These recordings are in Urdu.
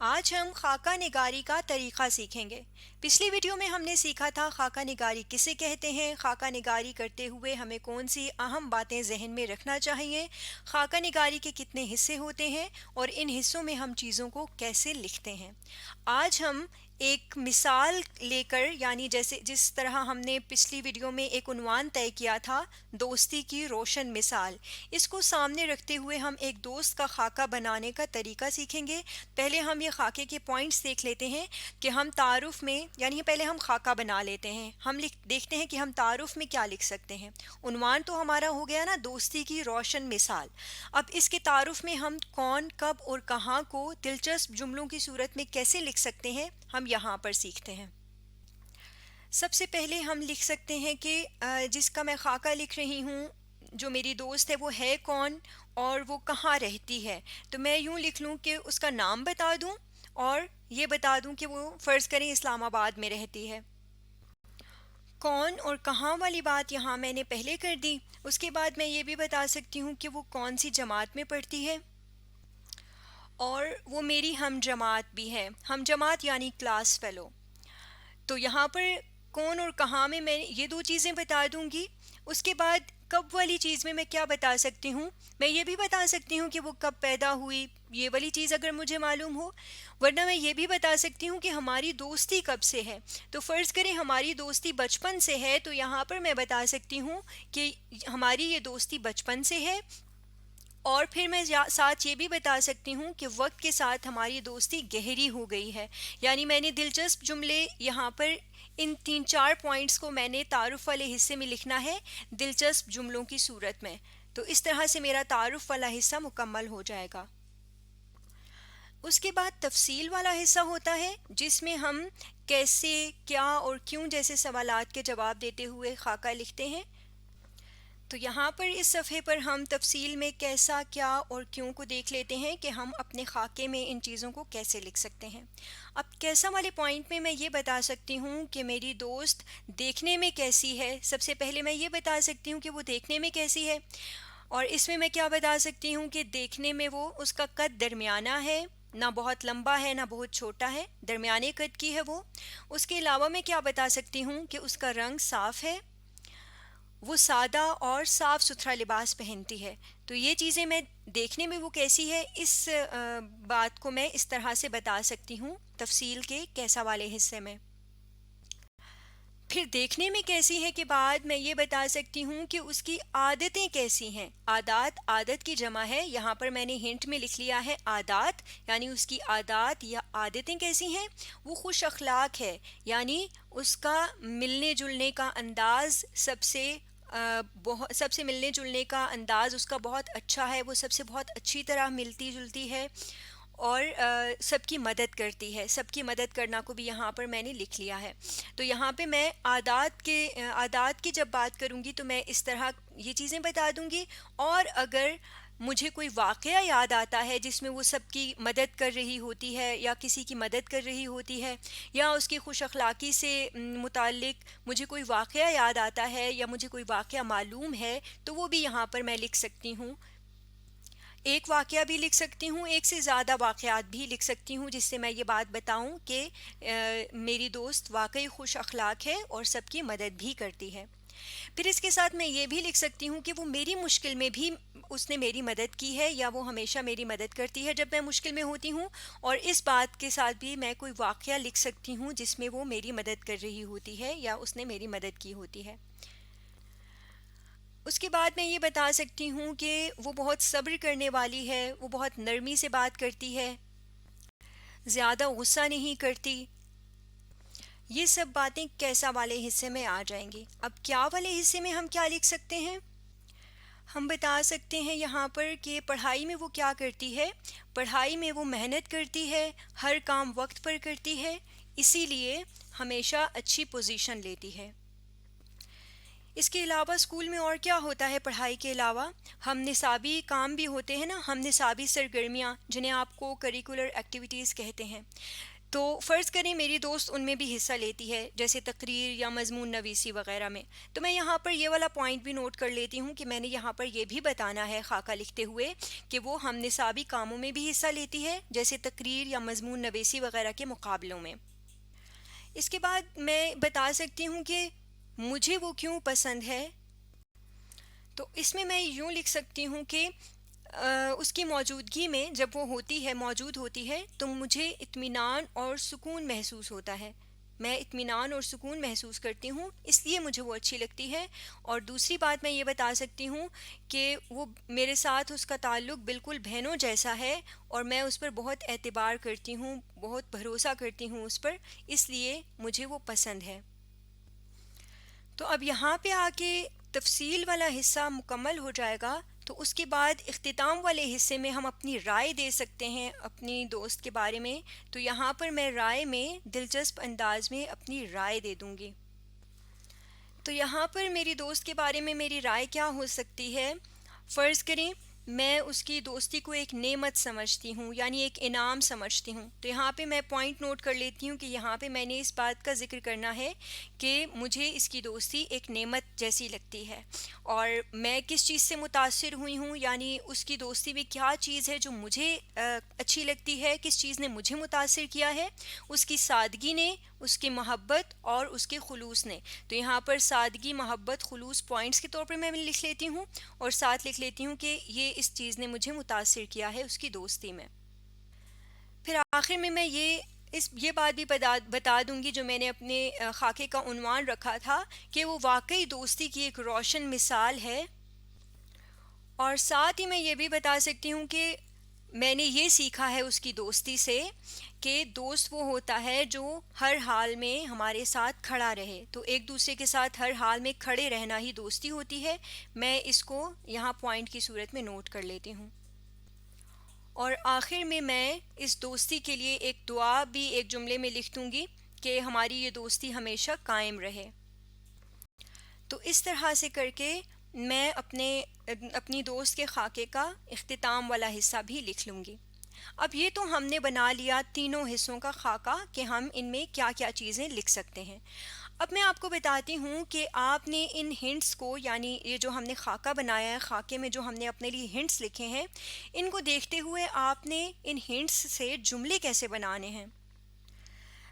آج ہم خاکہ نگاری کا طریقہ سیکھیں گے۔ پچھلی ویڈیو میں ہم نے سیکھا تھا خاکہ نگاری کسے کہتے ہیں، خاکہ نگاری کرتے ہوئے ہمیں کون سی اہم باتیں ذہن میں رکھنا چاہیے، خاکہ نگاری کے کتنے حصے ہوتے ہیں اور ان حصوں میں ہم چیزوں کو کیسے لکھتے ہیں۔ آج ہم ایک مثال لے کر، یعنی جس طرح ہم نے پچھلی ویڈیو میں ایک عنوان طے کیا تھا، دوستی کی روشن مثال، اس کو سامنے رکھتے ہوئے ہم ایک دوست کا خاکہ بنانے کا طریقہ سیکھیں گے۔ پہلے ہم یہ خاکے کے پوائنٹس دیکھ لیتے ہیں کہ ہم تعارف میں، یعنی پہلے ہم خاکہ بنا لیتے ہیں، ہم دیکھتے ہیں کہ ہم تعارف میں کیا لکھ سکتے ہیں۔ عنوان تو ہمارا ہو گیا نا، دوستی کی روشن مثال۔ اب اس کے تعارف میں ہم کون، کب اور کہاں کو دلچسپ جملوں کی صورت میں کیسے لکھ سکتے ہیں، ہم یہاں پر سیکھتے ہیں۔ سب سے پہلے ہم لکھ سکتے ہیں کہ جس کا میں خاکہ لکھ رہی ہوں، جو میری دوست ہے، وہ ہے کون اور وہ کہاں رہتی ہے۔ تو میں یوں لکھ لوں کہ اس کا نام بتا دوں اور یہ بتا دوں کہ وہ فرض کریں اسلام آباد میں رہتی ہے۔ کون اور کہاں والی بات یہاں میں نے پہلے کر دی۔ اس کے بعد میں یہ بھی بتا سکتی ہوں کہ وہ کون سی جماعت میں پڑھتی ہے اور وہ میری ہم جماعت بھی ہے۔ ہم جماعت یعنی کلاس فیلو۔ تو یہاں پر کون اور کہاں میں یہ دو چیزیں بتا دوں گی۔ اس کے بعد کب والی چیز میں کیا بتا سکتی ہوں، میں یہ بھی بتا سکتی ہوں کہ وہ کب پیدا ہوئی، یہ والی چیز اگر مجھے معلوم ہو۔ ورنہ میں یہ بھی بتا سکتی ہوں کہ ہماری دوستی کب سے ہے۔ تو فرض کریں ہماری دوستی بچپن سے ہے، تو یہاں پر میں بتا سکتی ہوں کہ ہماری یہ دوستی بچپن سے ہے۔ اور پھر میں ساتھ یہ بھی بتا سکتی ہوں کہ وقت کے ساتھ ہماری دوستی گہری ہو گئی ہے۔ یعنی میں نے دلچسپ جملے یہاں پر ان 3-4 پوائنٹس کو میں نے تعارف والے حصے میں لکھنا ہے دلچسپ جملوں کی صورت میں۔ تو اس طرح سے میرا تعارف والا حصہ مکمل ہو جائے گا۔ اس کے بعد تفصیل والا حصہ ہوتا ہے جس میں ہم کیسے، کیا اور کیوں جیسے سوالات کے جواب دیتے ہوئے خاکہ لکھتے ہیں۔ تو یہاں پر اس صفحے پر ہم تفصیل میں کیسا، کیا اور کیوں کو دیکھ لیتے ہیں کہ ہم اپنے خاکے میں ان چیزوں کو کیسے لکھ سکتے ہیں۔ اب کیسا والے پوائنٹ میں یہ بتا سکتی ہوں کہ میری دوست دیکھنے میں کیسی ہے۔ سب سے پہلے میں یہ بتا سکتی ہوں کہ وہ دیکھنے میں کیسی ہے، اور اس میں کیا بتا سکتی ہوں کہ دیکھنے میں وہ، اس کا قد درمیانہ ہے، نہ بہت لمبا ہے نہ بہت چھوٹا ہے، درمیانے قد کی ہے وہ۔ اس کے علاوہ میں کیا بتا سکتی ہوں کہ اس کا رنگ صاف ہے، وہ سادہ اور صاف ستھرا لباس پہنتی ہے۔ تو یہ چیزیں میں دیکھنے میں وہ کیسی ہے، اس بات کو میں اس طرح سے بتا سکتی ہوں تفصیل کے کیسا والے حصے میں۔ پھر دیکھنے میں کیسی ہے کے بعد میں یہ بتا سکتی ہوں کہ اس کی عادتیں کیسی ہیں۔ عادت کی جمع ہے، یہاں پر میں نے ہنٹ میں لکھ لیا ہے عادات، یعنی اس کی عادات یا عادتیں کیسی ہیں۔ وہ خوش اخلاق ہے، یعنی اس کا ملنے جلنے کا انداز سب سے ملنے جلنے کا انداز اس کا بہت اچھا ہے، وہ سب سے بہت اچھی طرح ملتی جلتی ہے اور سب کی مدد کرتی ہے۔ سب کی مدد کرنا کو بھی یہاں پر میں نے لکھ لیا ہے۔ تو یہاں پہ میں عادات کی جب بات کروں گی تو میں اس طرح یہ چیزیں بتا دوں گی۔ اور اگر مجھے کوئی واقعہ یاد آتا ہے جس میں وہ سب کی مدد کر رہی ہوتی ہے یا کسی کی مدد کر رہی ہوتی ہے، یا اس کی خوش اخلاقی سے متعلق مجھے کوئی واقعہ یاد آتا ہے یا مجھے کوئی واقعہ معلوم ہے، تو وہ بھی یہاں پر میں لکھ سکتی ہوں۔ ایک واقعہ بھی لکھ سکتی ہوں، ایک سے زیادہ واقعات بھی لکھ سکتی ہوں، جس سے میں یہ بات بتاؤں کہ میری دوست واقعی خوش اخلاق ہے اور سب کی مدد بھی کرتی ہے۔ پھر اس کے ساتھ میں یہ بھی لکھ سکتی ہوں کہ وہ میری مشکل میں بھی اس نے میری مدد کی ہے، یا وہ ہمیشہ میری مدد کرتی ہے جب میں مشکل میں ہوتی ہوں۔ اور اس بات کے ساتھ بھی میں کوئی واقعہ لکھ سکتی ہوں جس میں وہ میری مدد کر رہی ہوتی ہے یا اس نے میری مدد کی ہوتی ہے۔ اس کے بعد میں یہ بتا سکتی ہوں کہ وہ بہت صبر کرنے والی ہے، وہ بہت نرمی سے بات کرتی ہے، زیادہ غصہ نہیں کرتی۔ یہ سب باتیں کیسا والے حصے میں آ جائیں گی۔ اب کیا والے حصے میں ہم کیا لکھ سکتے ہیں؟ ہم بتا سکتے ہیں یہاں پر کہ پڑھائی میں وہ کیا کرتی ہے۔ پڑھائی میں وہ محنت کرتی ہے، ہر کام وقت پر کرتی ہے، اسی لیے ہمیشہ اچھی پوزیشن لیتی ہے۔ اس کے علاوہ اسکول میں اور کیا ہوتا ہے پڑھائی کے علاوہ؟ ہم نصابی کام بھی ہوتے ہیں نا، ہم نصابی سرگرمیاں جنہیں آپ کو کریکولر ایکٹیویٹیز کہتے ہیں۔ تو فرض کریں میری دوست ان میں بھی حصہ لیتی ہے، جیسے تقریر یا مضمون نویسی وغیرہ میں، تو میں یہاں پر یہ والا پوائنٹ بھی نوٹ کر لیتی ہوں کہ میں نے یہاں پر یہ بھی بتانا ہے خاکہ لکھتے ہوئے کہ وہ ہم نصابی کاموں میں بھی حصہ لیتی ہے، جیسے تقریر یا مضمون نویسی وغیرہ کے مقابلوں میں۔ اس کے بعد میں بتا سکتی ہوں کہ مجھے وہ کیوں پسند ہے، تو اس میں یوں لکھ سکتی ہوں کہ اس کی موجودگی میں جب وہ موجود ہوتی ہے تو مجھے اطمینان اور سکون محسوس ہوتا ہے، میں اطمینان اور سکون محسوس کرتی ہوں، اس لیے مجھے وہ اچھی لگتی ہے۔ اور دوسری بات میں یہ بتا سکتی ہوں کہ وہ میرے ساتھ اس کا تعلق بالکل بہنوں جیسا ہے، اور میں اس پر بہت اعتبار کرتی ہوں، بہت بھروسہ کرتی ہوں اس پر، اس لیے مجھے وہ پسند ہے۔ تو اب یہاں پہ آ کے تفصیل والا حصہ مکمل ہو جائے گا، تو اس کے بعد اختتام والے حصے میں ہم اپنی رائے دے سکتے ہیں اپنی دوست کے بارے میں۔ تو یہاں پر میں رائے میں دلچسپ انداز میں اپنی رائے دے دوں گی۔ تو یہاں پر میری دوست کے بارے میں میری رائے کیا ہو سکتی ہے؟ فرض کریں میں اس کی دوستی کو ایک نعمت سمجھتی ہوں، یعنی ایک انعام سمجھتی ہوں، تو یہاں پہ میں پوائنٹ نوٹ کر لیتی ہوں کہ یہاں پہ میں نے اس بات کا ذکر کرنا ہے کہ مجھے اس کی دوستی ایک نعمت جیسی لگتی ہے، اور میں کس چیز سے متاثر ہوئی ہوں، یعنی اس کی دوستی میں کیا چیز ہے جو مجھے اچھی لگتی ہے، کس چیز نے مجھے متاثر کیا ہے، اس کی سادگی نے، اس کی محبت اور اس کے خلوص نے۔ تو یہاں پر سادگی، محبت، خلوص پوائنٹس کے طور پر میں لکھ لیتی ہوں، اور ساتھ لکھ لیتی ہوں کہ یہ اس چیز نے مجھے متاثر کیا ہے اس کی دوستی میں۔ پھر آخر میں یہ بات بھی بتا دوں گی جو میں نے اپنے خاکے کا عنوان رکھا تھا کہ وہ واقعی دوستی کی ایک روشن مثال ہے، اور ساتھ ہی میں یہ بھی بتا سکتی ہوں کہ میں نے یہ سیکھا ہے اس کی دوستی سے کہ دوست وہ ہوتا ہے جو ہر حال میں ہمارے ساتھ کھڑا رہے، تو ایک دوسرے کے ساتھ ہر حال میں کھڑے رہنا ہی دوستی ہوتی ہے۔ میں اس کو یہاں پوائنٹ کی صورت میں نوٹ کر لیتی ہوں، اور آخر میں اس دوستی کے لیے ایک دعا بھی ایک جملے میں لکھ دوں گی کہ ہماری یہ دوستی ہمیشہ قائم رہے۔ تو اس طرح سے کر کے میں اپنی دوست کے خاکے کا اختتام والا حصہ بھی لکھ لوں گی۔ اب یہ تو ہم نے بنا لیا تینوں حصوں کا خاکہ کہ ہم ان میں کیا کیا چیزیں لکھ سکتے ہیں۔ اب میں آپ کو بتاتی ہوں کہ آپ نے ان ہنٹس کو، یعنی یہ جو ہم نے خاکہ بنایا ہے، خاکے میں جو ہم نے اپنے لیے ہنٹس لکھے ہیں، ان کو دیکھتے ہوئے آپ نے ان ہنٹس سے جملے کیسے بنانے ہیں۔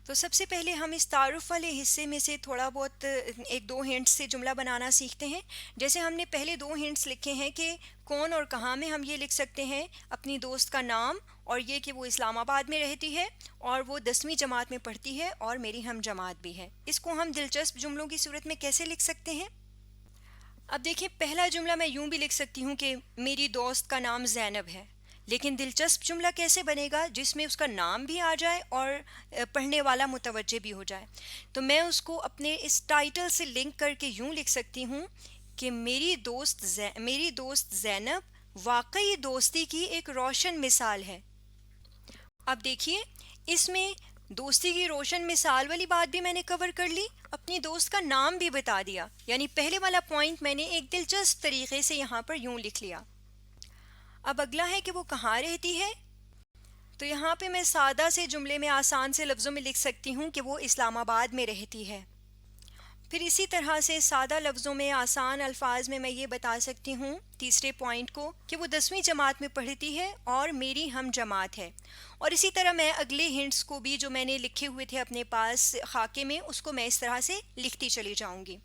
تو سب سے پہلے ہم اس تعارف والے حصے میں سے تھوڑا بہت ایک دو ہنٹس سے جملہ بنانا سیکھتے ہیں۔ جیسے ہم نے پہلے دو ہنٹس لکھے ہیں کہ کون اور کہاں میں، ہم یہ لکھ سکتے ہیں اپنی دوست کا نام اور یہ کہ وہ اسلام آباد میں رہتی ہے اور وہ 10ویں جماعت میں پڑھتی ہے اور میری ہم جماعت بھی ہے۔ اس کو ہم دلچسپ جملوں کی صورت میں کیسے لکھ سکتے ہیں؟ اب دیکھیں، پہلا جملہ میں یوں بھی لکھ سکتی ہوں کہ میری دوست کا نام زینب ہے، لیکن دلچسپ جملہ کیسے بنے گا جس میں اس کا نام بھی آ جائے اور پڑھنے والا متوجہ بھی ہو جائے؟ تو میں اس کو اپنے اس ٹائٹل سے لنک کر کے یوں لکھ سکتی ہوں کہ میری دوست زینب واقعی دوستی کی ایک روشن مثال ہے۔ اب دیکھیے، اس میں دوستی کی روشن مثال والی بات بھی میں نے کور کر لی، اپنی دوست کا نام بھی بتا دیا، یعنی پہلے والا پوائنٹ میں نے ایک دلچسپ طریقے سے یہاں پر یوں لکھ لیا۔ اب اگلا ہے کہ وہ کہاں رہتی ہے، تو یہاں پہ میں سادہ سے جملے میں آسان سے لفظوں میں لکھ سکتی ہوں کہ وہ اسلام آباد میں رہتی ہے۔ پھر اسی طرح سے سادہ لفظوں میں، آسان الفاظ میں یہ بتا سکتی ہوں تیسرے پوائنٹ کو کہ وہ 10ویں جماعت میں پڑھتی ہے اور میری ہم جماعت ہے، اور اسی طرح میں اگلے ہنٹس کو بھی جو میں نے لکھے ہوئے تھے اپنے پاس خاکے میں، اس کو میں اس طرح سے لکھتی چلی جاؤں گی۔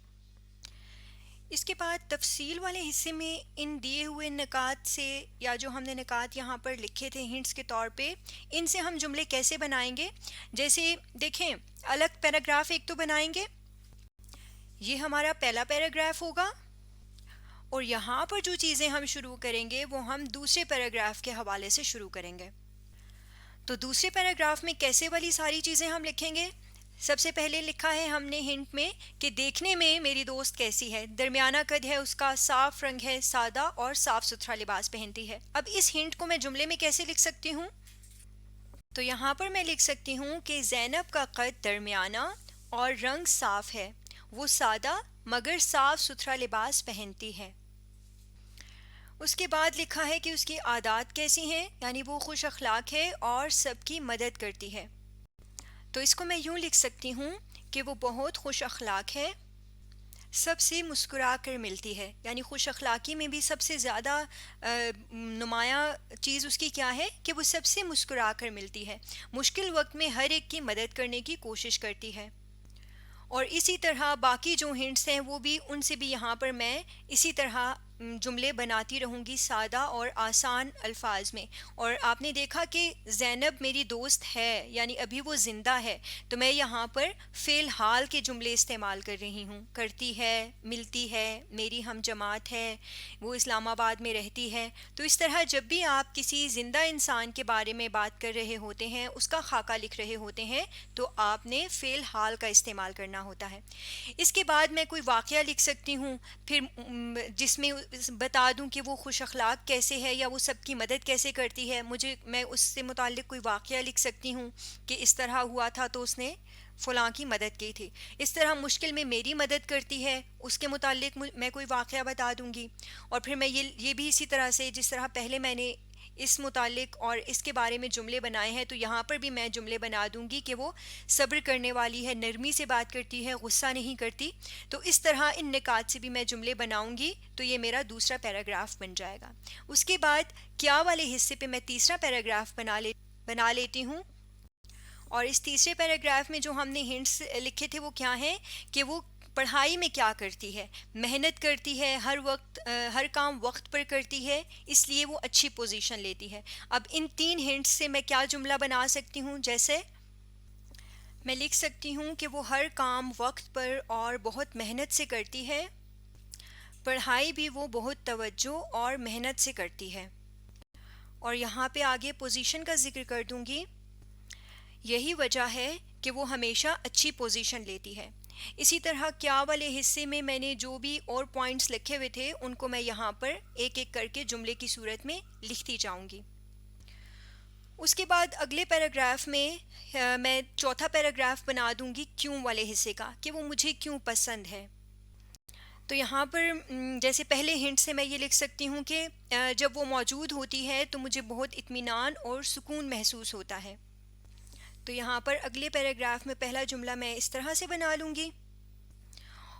اس کے بعد تفصیل والے حصے میں ان دیے ہوئے نکات سے، یا جو ہم نے نکات یہاں پر لکھے تھے ہنٹس کے طور پہ، ان سے ہم جملے کیسے بنائیں گے؟ جیسے دیکھیں، الگ پیراگراف ایک تو بنائیں گے، یہ ہمارا پہلا پیراگراف ہوگا، اور یہاں پر جو چیزیں ہم شروع کریں گے وہ ہم دوسرے پیراگراف کے حوالے سے شروع کریں گے۔ تو دوسرے پیراگراف میں کیسے والی ساری چیزیں ہم لکھیں گے؟ سب سے پہلے لکھا ہے ہم نے ہنٹ میں کہ دیکھنے میں میری دوست کیسی ہے، درمیانہ قد ہے اس کا، صاف رنگ ہے، سادہ اور صاف ستھرا لباس پہنتی ہے۔ اب اس ہنٹ کو میں جملے میں کیسے لکھ سکتی ہوں؟ تو یہاں پر میں لکھ سکتی ہوں کہ زینب کا قد درمیانہ اور رنگ صاف ہے، وہ سادہ مگر صاف ستھرا لباس پہنتی ہے۔ اس کے بعد لکھا ہے کہ اس کی عادات کیسی ہیں، یعنی وہ خوش اخلاق ہے اور سب کی مدد کرتی ہے۔ تو اس کو میں یوں لکھ سکتی ہوں کہ وہ بہت خوش اخلاق ہے، سب سے مسکرا کر ملتی ہے. یعنی خوش اخلاقی میں بھی سب سے زیادہ نمایاں چیز اس کی کیا ہے کہ وہ سب سے مسکرا کر ملتی ہے، مشکل وقت میں ہر ایک کی مدد کرنے کی کوشش کرتی ہے. اور اسی طرح باقی جو ہنٹس ہیں وہ بھی ان سے بھی یہاں پر میں اسی طرح جملے بناتی رہوں گی سادہ اور آسان الفاظ میں. اور آپ نے دیکھا کہ زینب میری دوست ہے، یعنی ابھی وہ زندہ ہے، تو میں یہاں پر فی الحال کے جملے استعمال کر رہی ہوں. کرتی ہے، ملتی ہے، میری ہم جماعت ہے، وہ اسلام آباد میں رہتی ہے. تو اس طرح جب بھی آپ کسی زندہ انسان کے بارے میں بات کر رہے ہوتے ہیں، اس کا خاکہ لکھ رہے ہوتے ہیں، تو آپ نے فی الحال کا استعمال کرنا ہوتا ہے. اس کے بعد میں کوئی واقعہ لکھ سکتی ہوں، پھر جس میں بتا دوں کہ وہ خوش اخلاق کیسے ہے یا وہ سب کی مدد کیسے کرتی ہے. میں اس سے متعلق کوئی واقعہ لکھ سکتی ہوں کہ اس طرح ہوا تھا تو اس نے فلاں کی مدد کی تھی. اس طرح مشکل میں میری مدد کرتی ہے، اس کے متعلق میں کوئی واقعہ بتا دوں گی. اور پھر میں یہ بھی اسی طرح سے جس طرح پہلے میں نے اس متعلق اور اس کے بارے میں جملے بنائے ہیں، تو یہاں پر بھی میں جملے بنا دوں گی کہ وہ صبر کرنے والی ہے، نرمی سے بات کرتی ہے، غصہ نہیں کرتی. تو اس طرح ان نکات سے بھی میں جملے بناؤں گی، تو یہ میرا دوسرا پیراگراف بن جائے گا. اس کے بعد کیا والے حصے پہ میں تیسرا پیراگراف بنا لیتی ہوں. اور اس تیسرے پیراگراف میں جو ہم نے ہنٹس لکھے تھے وہ کیا ہیں کہ وہ پڑھائی میں کیا کرتی ہے، محنت کرتی ہے، ہر کام وقت پر کرتی ہے، اس لیے وہ اچھی پوزیشن لیتی ہے. اب ان تین ہنٹس سے میں کیا جملہ بنا سکتی ہوں، جیسے میں لکھ سکتی ہوں کہ وہ ہر کام وقت پر اور بہت محنت سے کرتی ہے، پڑھائی بھی وہ بہت توجہ اور محنت سے کرتی ہے. اور یہاں پہ آگے پوزیشن کا ذکر کر دوں گی. یہی وجہ ہے کہ وہ ہمیشہ اچھی پوزیشن لیتی ہے. اسی طرح کیا والے حصے میں نے جو بھی اور پوائنٹس لکھے ہوئے تھے ان کو میں یہاں پر ایک ایک کر کے جملے کی صورت میں لکھتی جاؤں گی. اس کے بعد اگلے پیراگراف میں میں چوتھا پیراگراف بنا دوں گی کیوں والے حصے کا، کہ وہ مجھے کیوں پسند ہے. تو یہاں پر جیسے پہلے ہنٹ سے میں یہ لکھ سکتی ہوں کہ جب وہ موجود ہوتی ہے تو مجھے بہت اطمینان اور سکون محسوس ہوتا ہے. تو یہاں پر اگلے پیراگراف میں پہلا جملہ میں اس طرح سے بنا لوں گی.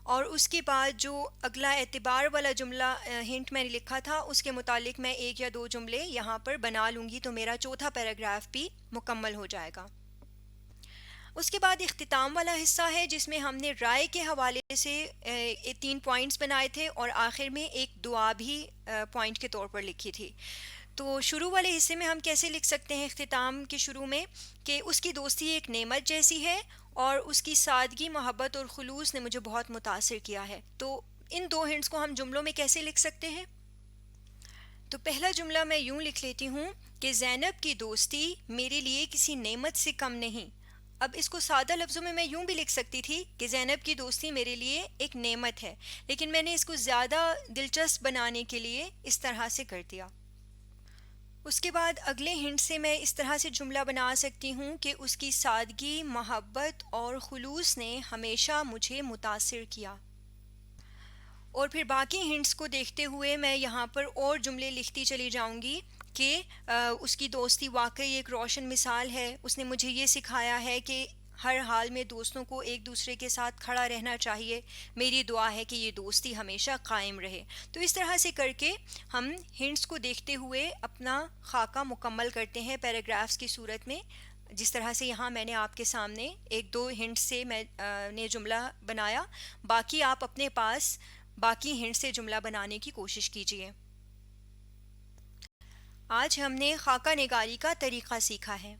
اور اس کے بعد جو اگلا اعتبار والا جملہ ہنٹ میں نے لکھا تھا اس کے متعلق میں ایک یا دو جملے یہاں پر بنا لوں گی، تو میرا چوتھا پیراگراف بھی مکمل ہو جائے گا. اس کے بعد اختتام والا حصہ ہے جس میں ہم نے رائے کے حوالے سے 3 پوائنٹس بنائے تھے اور آخر میں ایک دعا بھی پوائنٹ کے طور پر لکھی تھی. تو شروع والے حصے میں ہم کیسے لکھ سکتے ہیں اختتام کے شروع میں کہ اس کی دوستی ایک نعمت جیسی ہے اور اس کی سادگی، محبت اور خلوص نے مجھے بہت متاثر کیا ہے. تو ان دو ہنٹس کو ہم جملوں میں کیسے لکھ سکتے ہیں؟ تو پہلا جملہ میں یوں لکھ لیتی ہوں کہ زینب کی دوستی میرے لیے کسی نعمت سے کم نہیں. اب اس کو سادہ لفظوں میں یوں بھی لکھ سکتی تھی کہ زینب کی دوستی میرے لیے ایک نعمت ہے، لیکن میں نے اس کو زیادہ دلچسپ بنانے کے لیے اس طرح سے کر دیا. اس کے بعد اگلے ہنٹ سے میں اس طرح سے جملہ بنا سکتی ہوں کہ اس کی سادگی، محبت اور خلوص نے ہمیشہ مجھے متاثر کیا. اور پھر باقی ہنٹس کو دیکھتے ہوئے میں یہاں پر اور جملے لکھتی چلی جاؤں گی کہ اس کی دوستی واقعی ایک روشن مثال ہے. اس نے مجھے یہ سکھایا ہے کہ ہر حال میں دوستوں کو ایک دوسرے کے ساتھ کھڑا رہنا چاہیے. میری دعا ہے کہ یہ دوستی ہمیشہ قائم رہے. تو اس طرح سے کر کے ہم ہنٹس کو دیکھتے ہوئے اپنا خاکہ مکمل کرتے ہیں پیراگرافس کی صورت میں. جس طرح سے یہاں میں نے آپ کے سامنے ایک دو ہنٹ سے میں نے جملہ بنایا، باقی آپ اپنے پاس باقی ہنٹ سے جملہ بنانے کی کوشش کیجیے. آج ہم نے خاکہ نگاری کا طریقہ سیکھا ہے.